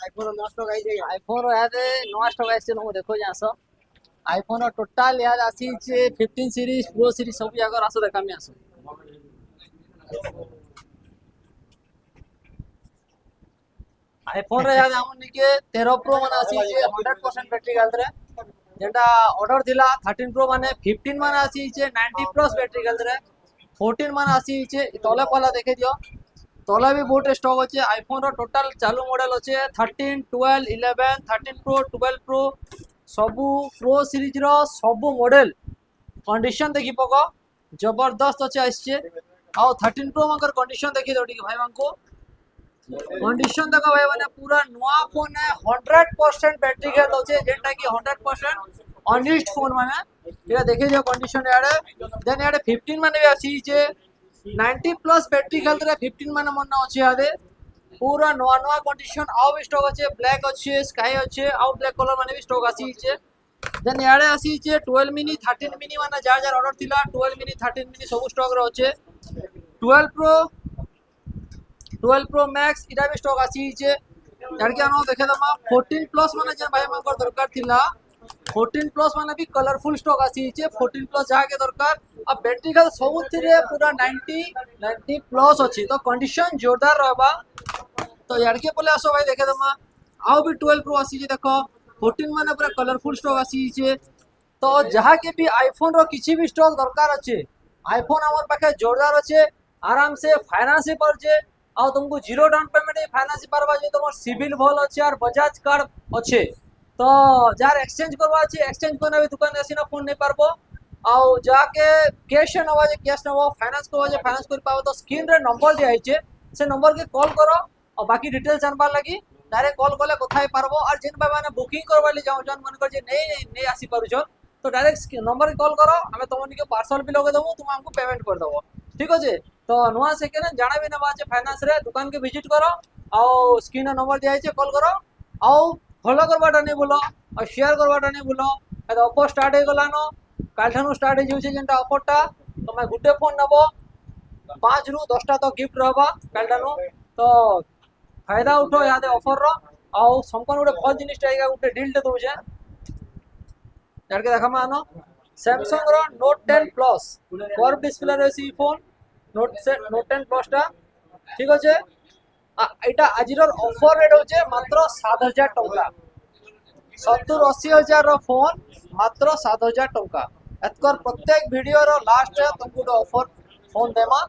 IPhone नष्ट गाइছে iPhone यादे नष्ट गाइছে तुम देखो जासो आईफोन टोटल याद आसी जे 15 सीरीज प्रो सीरीज सब जागर आसो देखा मी आसो आईफोन रे याद हमन निके 13 प्रो मन आसी जे 100% बैटरी गालरे जेंटा ऑर्डर थिला 13 प्रो माने 15 मन आसी जे 90 प्लस बैटरी गालरे 14 मन आसी जे तले पला देखे दियो तला भी बहुत स्टॉक अच्छे आईफोन रो टोटल चालू मॉडल अच्छे 13 12 11 13 प्रो 12 प्रो सबू प्रो सीरीज रो सबू मॉडल कंडीशन देखि पको जबरदस्त अच्छे आइछे आ 13 प्रो मगर कंडीशन देखि दो भाई मानको कंडीशन देखो भाई माने पूरा नया फोन है 100% बैटरी हेल्थ अच्छे जेटा कि 100% अनयूज्ड फोन माने ये देखे जो कंडीशन याडे देन याडे 15 माने भी आसी जे 90 प्लस बैटरी हेल्थ रे 15 माने मन अच्छे यादे पूरा नया नया कंडीशन आउ भी स्टॉक अच्छे ब्लैक अच्छे स्काई अच्छे आउ ब्लैक कलर माने भी स्टॉक आसी जे देन याडे आसी जे 12 मिनी 13 मिनी माने जार जार ऑर्डर थिला 12 मिनी 13 मिनी सब स्टॉक रे अच्छे 12 प्रो मैक्स इटा भी स्टॉक आसी जे यार के आनो देखे दमा 14 प्लस माने जे भाई मकर दरकार थिला 14 प्लस माने भी कलरफुल स्टॉक आसी जे 14 प्लस जाके दरकार अब बैटरी का सबुति रे पूरा 90 प्लस अछि तो कंडीशन जोरदार रहबा तो यार के बोले आसो भाई देखे दमा आउ भी 12 प्रो आसी जे देखो 14 माने पूरा कलरफुल स्टॉक आसी जे तो जहा के भी आईफोन रो किछि भी स्टॉक दरकार अछि आईफोन हमर पाखे जोरदार अछि आराम से फाइनेंस पर जे आ तुमको जीरो डाउन पेमेंट फाइनेंस पारबा जे तुम सिविल भल अच्छे और बजाज कार्ड अच्छे तो जार एक्सचेंज करवा अच्छे एक्सचेंज करना भी दुकान आसी ना फोन नहीं पारबो आउ जाके कैश नवा जे कैश नवा फाइनेंस करवा जे फाइनेंस कर पाबो तो स्क्रीन रे नंबर जे आइछे से नंबर के कॉल करो और बाकी डिटेल जानबार लगी डायरेक्ट कॉल कले कथा ही पारबो और जिन बाबा ने बुकिंग करवा ले जाऊ जन मन कर जे नहीं आसी पारुछो तो डायरेक्ट नंबर के कॉल करो हमें तुमन के पार्सल भी लगे देबो तुम हमको पेमेंट कर देबो ठीक अछि तो नुआ सेकेंड जाना भी नवा जे फाइनेंस रे दुकान के विजिट करो आउ स्क्रीन नंबर दिया है कॉल करो आउ फॉलो करवाटा नहीं बोलो और शेयर करवाटा नहीं बोलो ए ऑफर स्टार्ट हो गला नो कालठानु स्टार्ट हो जाउछे जेंटा ऑफरटा तमे गुटे फोन नबो 5 रु 10 टा तो गिफ्ट रहबा कालठानु तो फायदा उठो यादे ऑफर रो आउ संपूर्ण गुटे भल जिनिस टाइगा गुटे डील दे दोजे यार के देखा मानो सैमसंग रो नोट 10 प्लस कर्व डिस्प्ले रे फोन नोट 10 प्लस टा ठीक अछि एटा आजिर ऑफर रेट होचे मात्र 7000 टंका 70-80 हजार रो फोन मात्र 7000 टंका एतकर प्रत्येक वीडियो रो लास्ट रे तुमको ऑफर फोन देमा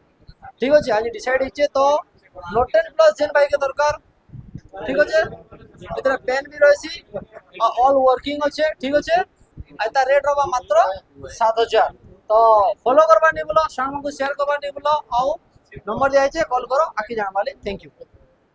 ठीक अछि आज डिसाइड हिचे तो नोट 10 प्लस जेन भाई के दरकार ठीक अछि इधर पेन भी रहसी ऑल वर्किंग अछि ठीक अछि आइता रेट रहबा मात्र 7000 तो फॉलो करबा नहीं बोलो शाम को शेयर करबा नहीं बोलो आउ नंबर दिया है कॉल करो आके जान वाले थैंक यू।